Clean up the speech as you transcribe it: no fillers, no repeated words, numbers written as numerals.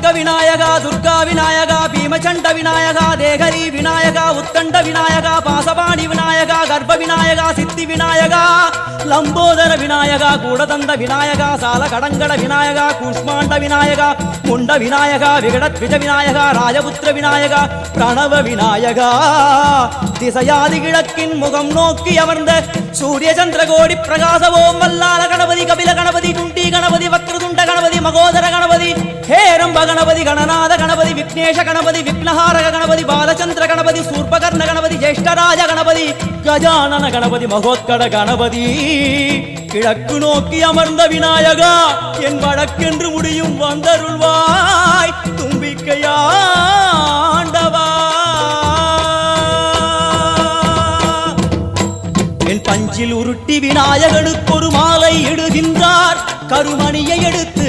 கனக விநாயகா துர்கா விநாயகா பீமச்சண்ட விநாயகா தேகரி விநாயகா உத்தண்ட விநாயகா பாசபாணி விநாயகா கர்ப்ப விநாயகா சித்தி விநாயகா லம்போதர விநாயகா கூடதந்த விநாயகா சால கடங்கட விநாயகா கூஷ்மாண்ட விநாயகா முண்ட விநாயகா விகடத்விஜ விநாயகா ராஜபுத்திர விநாயகா பிரணவ விநாயகா திசையாதி கிழக்கின் முகம் நோக்கி அமர்ந்த சூரிய சந்திரகோடி பிரகாச ஓம் வல்லால கணபதி கபில கணபதி குண்டி கணபதி வக்ரதுண்ட கணபதி மகோதர கணபதி ஹேரம்ப கணபதி கணநாத கணபதி விக்னேஷ கணபதி விக்னஹாரக கணபதி பாலச்சந்திர கணபதி சூர்பகர்ண கணபதி ஜேஷ்டராஜ கணபதி கஜானன கணபதி மகோத்கட கணபதி கிழக்கு நோக்கி அமர்ந்த விநாயகா என் வழக்கென்று முடியும் வந்தருள்வாய் தும்பிக்கையாண்டவா என் பஞ்சில் உருட்டி விநாயகனுக்கு ஒரு மாலை இடுகின்றார் கருமணியை எடுத்து